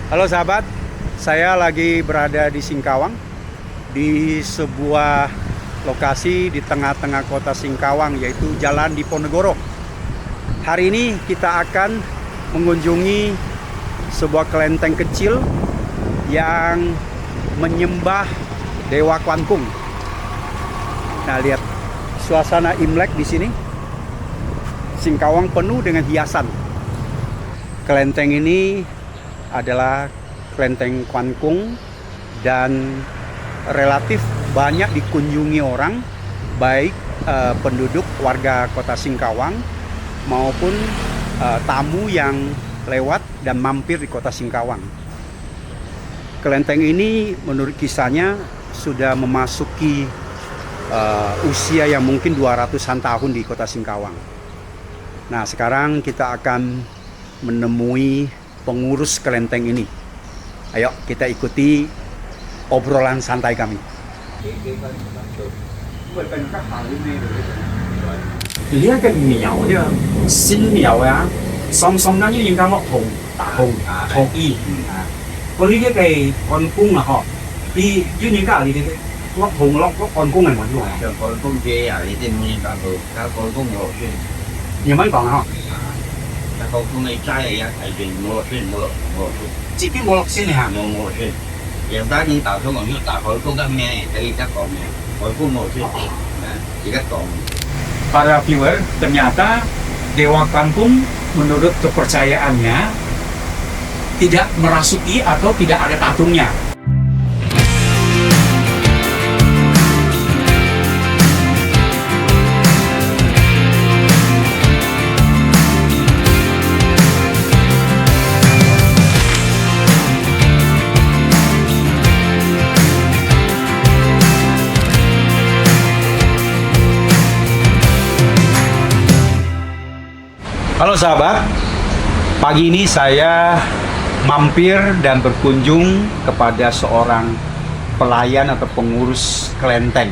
Halo sahabat, saya lagi berada di Singkawang, di sebuah lokasi di tengah-tengah kota Singkawang, yaitu Jalan Diponegoro. Hari ini kita akan mengunjungi sebuah kelenteng kecil yang menyembah Dewa Kwan Kung. Nah, lihat suasana Imlek di sini. Singkawang penuh dengan hiasan. Kelenteng ini adalah kelenteng Kwan Kung dan relatif banyak dikunjungi orang, baik penduduk warga kota Singkawang maupun tamu yang lewat dan mampir di kota Singkawang. Kelenteng ini menurut kisahnya sudah memasuki usia yang mungkin 200-an tahun di kota Singkawang. Nah, sekarang kita akan menemui pengurus kelenteng ini. Ayo kita ikuti obrolan santai kami. Ini cái苗啫，新苗啊，上上緊要應該落紅衣。嗰呢啲嘅漢宮啊，嗬，啲要應該你哋落紅落漢宮係冇錯。就漢宮嘅啊，你啲唔應該到，搞漢宮冇落先。有乜講啊？但漢宮你齋係一睇住冇落先，冇落先。這邊冇落先嚟行。冇落先。yang tadi tahu semua itu tak kalau itu kan meh dari kita kong kalau itu mau sih kita kong. Para viewer, ternyata Dewa Kwan Kung menurut kepercayaannya tidak merasuki atau tidak ada patungnya. Halo sahabat, pagi ini saya mampir dan berkunjung kepada seorang pelayan atau pengurus kelenteng.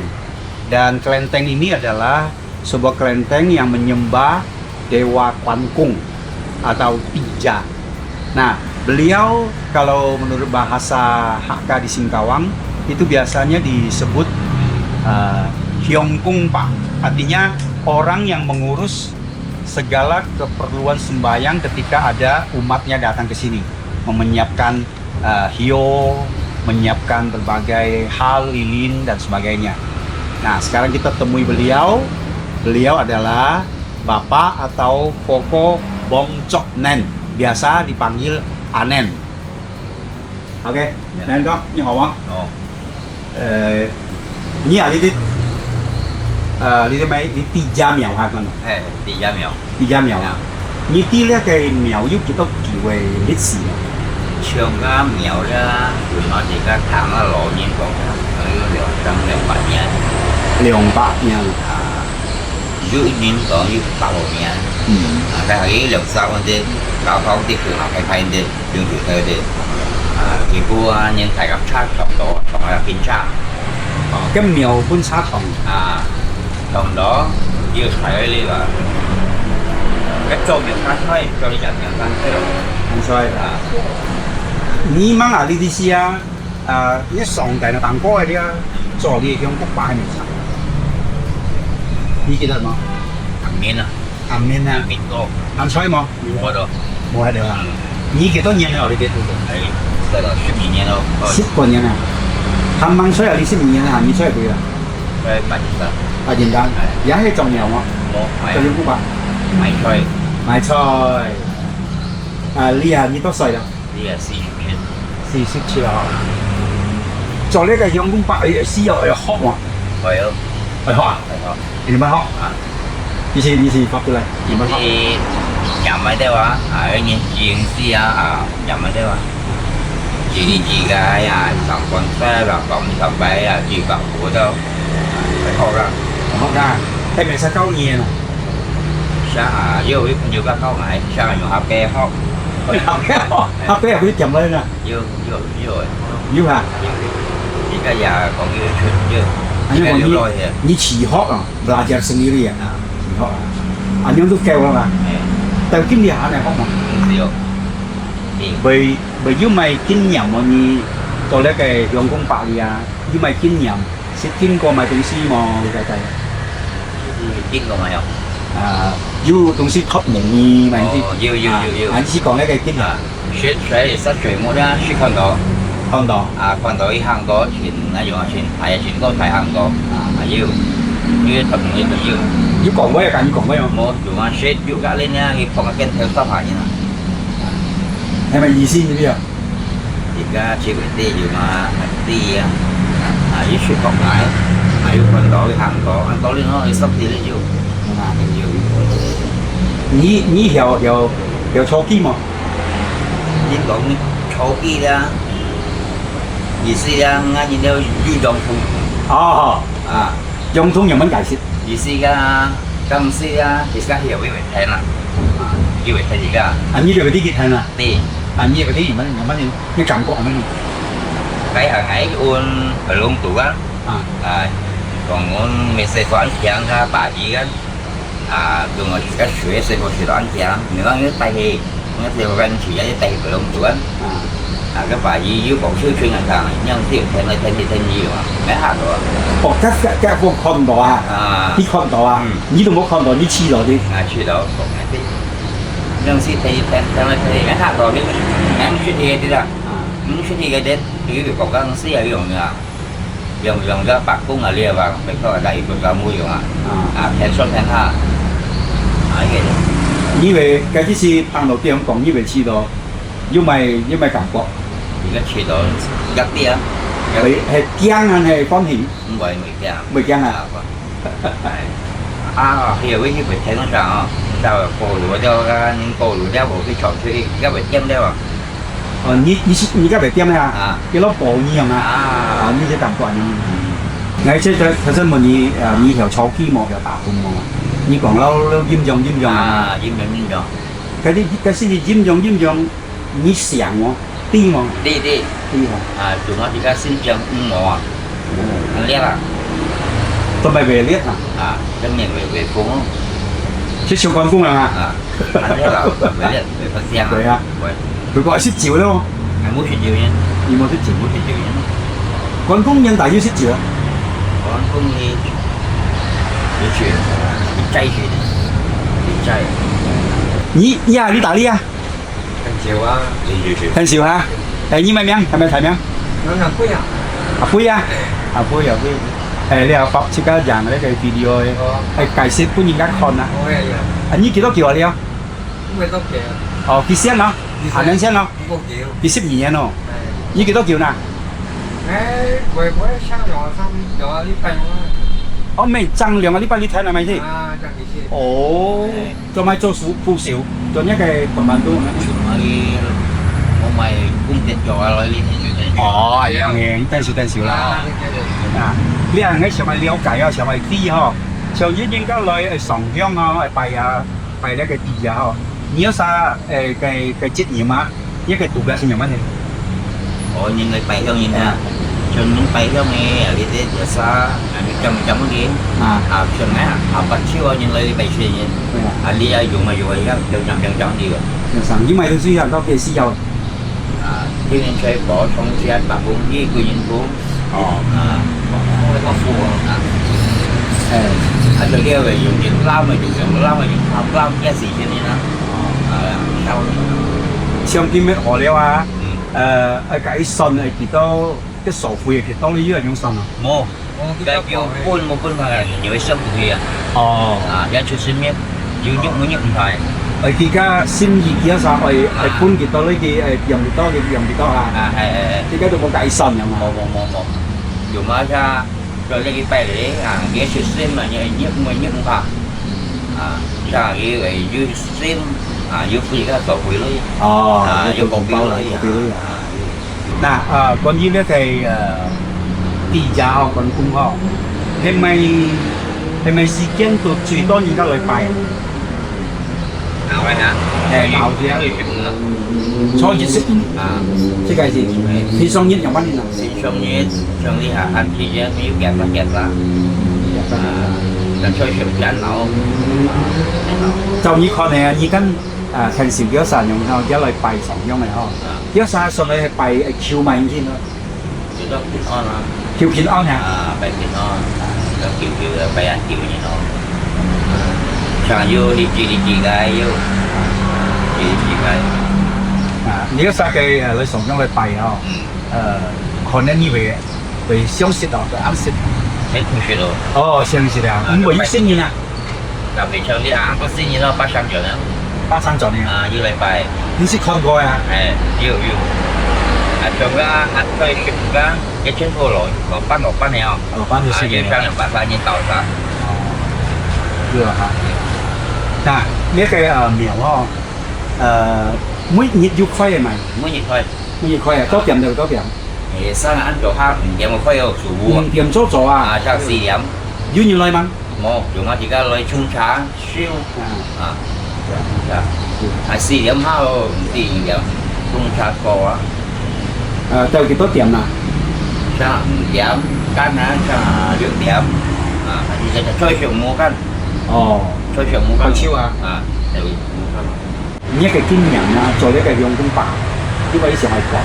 Dan kelenteng ini adalah sebuah kelenteng yang menyembah Dewa Kwan Kung atau Tija. Nah, beliau kalau menurut bahasa Hakka di Singkawang itu biasanya disebut Hyong Kung Pak. Artinya orang yang mengurus segala keperluan sembahyang ketika ada umatnya datang ke sini, menyiapkan hio, menyiapkan berbagai hal, lilin dan sebagainya. Nah, sekarang kita temui beliau. Beliau adalah Bapak atau Koko Bong Chok Nen, biasa dipanggil Anen. Oke, Nen kok, ini ngomong. Ini ada你啲咪你Tija苗嚇咁？Tija苗。Tija苗啊！呢啲咧嘅苗要幾多幾位歷史啊？長家苗咧，原來而家談咗6年講啦，佢200年。200年啊！如果一年講要100年。但係啲200啲搞啲佢下嘅睇啲，用住佢哋幾乎啊，年睇咁差唔多，同埋變差。cái苗本差同同đó要睇呢個cái做苗翻推，做人苗翻推咯。唔衰啊！你掹啊呢啲事啊，啲上帝嘅蛋糕嗰啲啊，做啲香燭擺喺面上，你記得嗎？行面啊，下面啊，面多，啱吹冇？冇咗，冇喺度啊！你幾多年啦？你哋係得啦，12年咯，10個年啊！冚掹吹啊！你12年啊，你吹幾啊？佢8年啦， 8年間，而家係種苗嗎？冇種香燭啊！買菜，買菜。你多歲啦呢個？47啦。做呢個香燭白，豉油又學喎。係咯，係學啊？係咯，你點樣學啊？以前發過嚟，點樣學？啲人咪的話，嗰啲認識啊，人咪的話，自己嘅啊，上關西啦，咁特別啊，自己好多去學啦，學ra，係咪使交嘢啊？要要個溝買，上用下啤學，學啤係佢撳lên啊？要啊？而家又講要出要，anh còn như chỉ họ à belajar sendiri ya chỉ họ anh yang tuh kayak orang từ cái nhà này không mà đi bởi dù mày kinh nghiệm mà ni tôi lấy cái lòng công bạc đi à dù mày kinh nghiệm sẽ kinh qua mày东西mà cái cái chín của mày không dù东西thấp nhỉ mày yêu anh chỉ còn cái kinh nghiệm sẽ chuyển một ra sẽ không đó không đó còn đó hàng đó chuyển là dùng chuyển phải chuyển có phải hàng đó yêu như tập người tự yêu dù còn mấy cái như còn mấy không một dùng mà sẽ dùng cả lên nha thì còn cái theo sao phải như nào hay mày gì xin như bây giờ thì cái chỉ phải đi dùng mà đi với sự cộng lại yêu còn đó hàng đó ăn đó lên nó sắp đi lên nhiều你有抽筋吗？ nhưng còn chỗ kia ra vì si ra ngay như đâu du dòng thùng dùng通用文解釋。 vì si ra cầm si ra thì sẽ hiểu với vậy là như vậy thì cả你這個啲結係嘛？đi 你嗰啲有乜你感覺係乜嘢？ cái hàng ấy uốn ở lông tủ á còn uốn mình sẽ có ăn chén ra bà gì á đường ở cái suối sẽ có sự ăn chén nữa cái tay thì nó theo bên chỉ cái tay ở lông tủ á cái bà gì dưới còn sư chuyên ngành hàng nhân tiện thêm này thêm nhiều mà mấy hạt rồi 哦，這個看唔到啊！你看唔到啊？你都冇看到，你黐落啲。去到còn cái tí nhân sĩ thì mấy hạt rồi biết em suy nghĩ thì là những suy nghĩ cái đến cái việc còn các sĩ ở dùng ra bạc cũng là lia vào phải có ở đây còn ra mua dùng thêm số thêm ha cái以為嗰啲是行路點講，以為黐到，因為感覺。 thì cái chỉ đó gắt đi á 係驚還係歡喜？ không vậy mình kia 唔驚啊！ hiểu cái việc thấy nó sao cổ lúa cho những cổ lúa đeo của cái chọn chơi các việc chém đeo你而家咪點啊？幾多步一樣啊？呢隻感覺你。我即係頭先問你你條草肌冇條大風冇？你講撈嚴重嚴重嗰先至嚴重，你想喎啲喎đi chúng nó chỉ có sinh trưởng mỏ nó liếc tôi mày về liếc cái miệng về phố chứ siêu con cung à anh liếc về liếc về phần giang vậy à tôi gọi xích chiều đâu anh muốn chuyện gì nhé gì mà xích chiều nhé con cung nhân tại yêu xích chiều con cung đi chuyện chay chuyện你呀你打你啊很少啊很少哈你咩名係咪提名nó là quý à杯啊杯你又發即刻人呢個 video 係解釋本人家看啊你幾多橋啊你啊ไม่ต้องเกี่ยว 幾先咯行兩先咯ไม่เกี่ยว 幾12年咯你幾多橋呐為生咗3咗呢份我未爭兩個禮拜你睇係咪先爭幾次做咪做副少做一個平民都我咪供電咗啊呢啲等少啦你係喺上面了解啊，上面啲嗬，上次應該來上香啊，拜呢個地啊嗬，你有啥嘅職業啊？一個獨立性有乜嘢？我những người拜香như thế cho những拜香này ở đây để xa trong cái trong này bắt chiếu những người拜chuyện như đi dùng mà dùng cái trong đi rồi因為都需要到嘅時候tuy nhiên chơi bỏ trong xe bà cũng với người nhân phố không có phù anh tôi kêu về dùng những lao mà dùng lao cái gì cho nên sao上邊咩學料啊？解信係幾多？cái sổ phù係幾多？你依個用信啊？冇，cái kiểu một buôn là nhiều sâm của gì giá trị sinh miết nhiều nhất mới nhất phải而家先熱幾多曬？係搬幾多呢啲用幾多用幾多啊？而家都冇解信啊嘛？冇，dùng ở ra rồi cái bài để giá trị sinh mà nhất mới nhất phải ra cái vậy dưới sinh dưới phi cái sổ phù đấy dưới cổ phiếu đấy嗱關於呢個地價哦，軍工哦，係咪時間到最多而家禮拜？nào vậy hả? Nào thì cho dịch sức thế cái gì? Thì xong nhất nhà bắn nào? Xong đi hạ anh chị chứ nếu kẹt là cho chuyện chán nào cho như con này như căn 平時幾多神用一類拜神用嚟呵，幾多神上嚟係拜橋米先咯， Itu dah pin on lah. 橋片安呀， Baik pin on. Dah kêu bayar kêu ni no. Sang you liji gai you. Liji gai. 你個殺嘅你上咗去拜呵，可能以為會相識到啱識， Saya tu sih tu. 哦相識啊，唔會識人啊， Tapi macam ni ah, pasti ni lah pasang je lah. 巴生咗你啊， You lagi baik. 你識看過啊？ You. Coba tôi juga cái chân thô lỗi có bán này không? 哦，班你識 You 嘅。 sang yang bán như tàu ta. 呢個嚇。嗱，呢個苗呵，每日要虧係咪？ Mới như thôi. 每日虧啊，多點就多點。 Thì sang ăn chỗ khác điểm một khoai sủ bùa. 點咗咗啊？ Sang 4 điểm. 要要來嗎？ Một chúng ta chỉ có lấy chung trà siêu. 啊， 4 điểm ha thì điểm chung trà cò á. 到幾多點啊？ Sang điểm kan á sang được điểm. Thì sẽ chơi chuyện mua kan. 哦， Chơi chuyện mua kan. Còn siêu à? Tại vì mua kan. 呢一個經人啊，做呢個用工吧，呢個以前係講，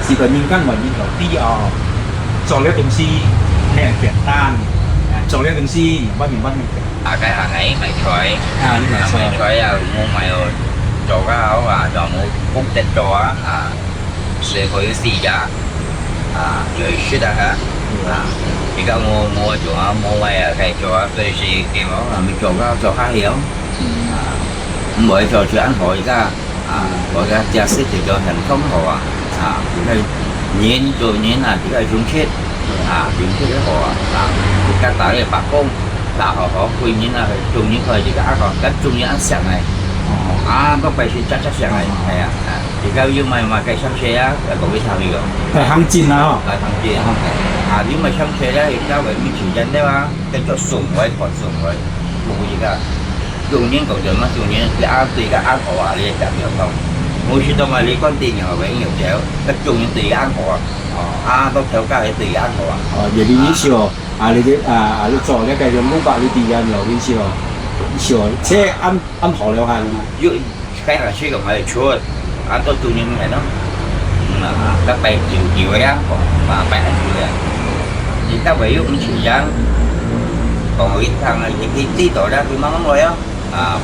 是個人間運營有啲啊，做呢東西很簡單，做呢東西明白。 Cái hàng ấy mày xoay. 啊，呢個 Mày 係 xoay mua mày rồi. Cho cái áo cho mua cúc tết cho á. Sẽ có cái gì giá. Rồi shit hả? Thì các mua chỗ mua mày cái chỗ cái gì kiểu mình cho khá hiểu. Mỗi trò chuyện ăn hỏi ra gọi ra gia sức thì cho thành công họ thì nhìn rồi nhìn là chỉ là chúng chết cái họ thì các tại là bà công là họ quy nhìn là chung những thời thì cả họ cách chung những ăn sáng này có phải thì chắc sáng này thì cao như mày mà cái sáng xe á là có cái thằng gì không 係肯戰啊！ là thằng gì không nếu mà sáng xe á thì cao phải mình chỉ dẫn đấy mà cái chỗ sủng với còn sủng với không có gì cả dùng những cầu chuẩn mà dùng những cái ăn tùy cái ăn họ đi chạm được không mỗi khi tôi mà lấy con tiền họ phải nhiều chéo các dùng những tùy ăn họ tôi theo cái tùy ăn họ 哦，有啲意思喎，你做呢個用工吧，你啲人有意思喎，意思喎，即係啱學了下嘛。 ví dụ cái là suy còn phải chua tôi dùng những cái đó các bạn chịu ấy và bạn chịu thì các bạn cũng chỉ dáng còn ít thằng là những cái tí tội ra thì mong rồi á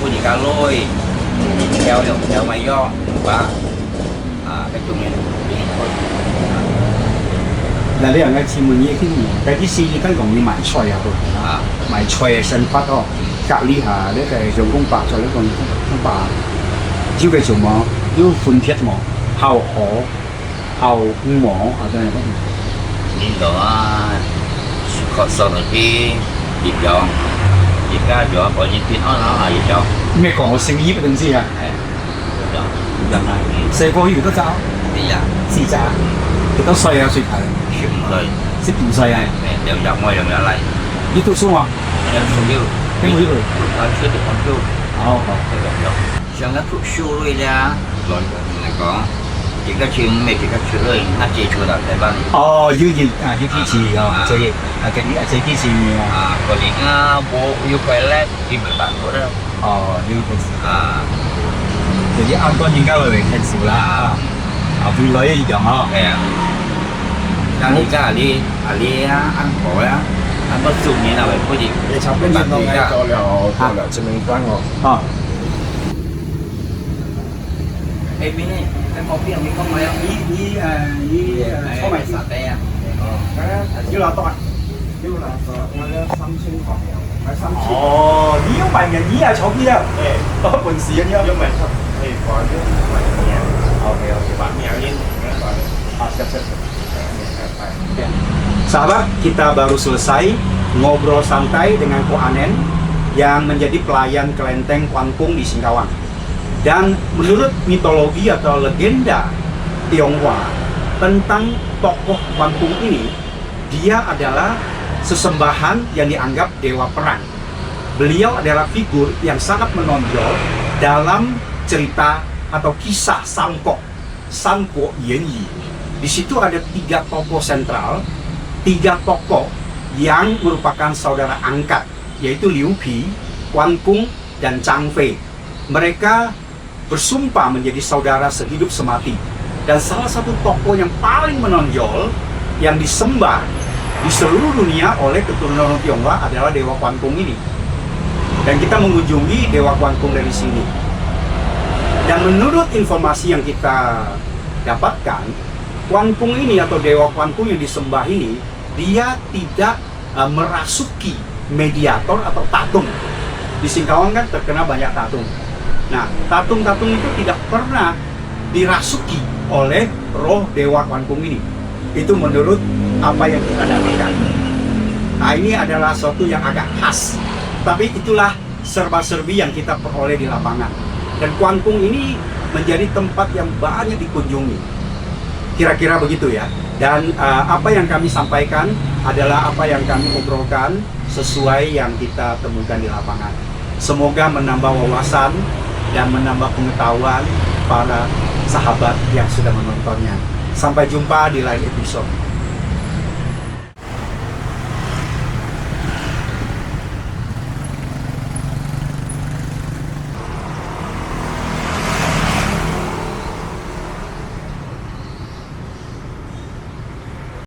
cô chỉ cao lôi theo mày do và cái chung này嗱，你人嘅前門已經第啲事已經容易賣菜啊，賣菜嘅新發哦，隔離下呢個用工白做呢個工白，要嘅做麼？要換鐵麼？後河後磨真係nhìn đó có sau này cái dịp gió dịp ra gió có những chuyện nó là dịp gió 咩講我姓葉定知啊？ dần này 四個月都揸， bây giờ 自揸，幾多歲啊？雪球chuyện lời 12歲啊？ đều dọc ngoài đồng lại 你讀書啊？ em không yêu 聽我呢度。 nói chuyện được con chú 好好。 trong các thuộc siêu rồi ra rồi là có chỉ có chuyện mấy cái chuyện rồi nó chỉ chủ đạo tại ban 哦，要堅持哦，做嘢最堅持có những bố yêu quay lại thì mình bạn có đâu 哦，要堅持。就啲啱當然交嚟聽少啦，會女一樣哦。 đang đi ra đi ăn khổ á ăn có dùng như nào vậy có gì 你插邊邊度嘅做了證明關我。哦， em biết em có biết không không mày không có mày sạch đây à 要拿多啊？要拿多，我咧三千房，買3千。哦，你要問人咦啊，坐邊啊？多本事嘅啫。因為係講咗買嘢 OK OK， ，Pak Mialin siap. Sahabat, kita baru selesai ngobrol santai dengan Ko Anen yang menjadi pelayan kelenteng Kuangpung di Singkawang. Dan menurut mitologi atau legenda Tionghoa tentang tokoh Kuangpung ini, dia adalah sesembahan yang dianggap dewa perang. Beliau adalah figur yang sangat menonjol dalam cerita atau kisah Sampo Yan Yi. Di situ ada 3 tokoh sentral, 3 tokoh yang merupakan saudara angkat, yaitu Liu Pi, Kuangpung, dan Chang Fei. Mereka bersumpah menjadi saudara sehidup semati. Dan salah satu tokoh yang paling menonjol yang disembah di seluruh dunia oleh keturunan orang Tionghoa adalah Dewa Kuan Kung ini. Dan kita mengunjungi Dewa Kuan Kung dari sini. Dan menurut informasi yang kita dapatkan, Kuan Kung ini atau Dewa Kuan Kung yang disembah ini, dia tidak merasuki mediator atau tatung. Di Singkawang kan terkena banyak tatung. Nah, tatung-tatung itu tidak pernah dirasuki oleh roh Dewa Kuan Kung ini. Itu menurut apa yang kita dapatkan. Nah, ini adalah sesuatu yang agak khas. Tapi itulah serba-serbi yang kita peroleh di lapangan. Dan Kuan Kung ini menjadi tempat yang banyak dikunjungi. Kira-kira begitu ya. Dan apa yang kami sampaikan adalah apa yang kami obrolkan sesuai yang kita temukan di lapangan. Semoga menambah wawasan dan menambah pengetahuan para sahabat yang sudah menontonnya. Sampai jumpa di lain episode.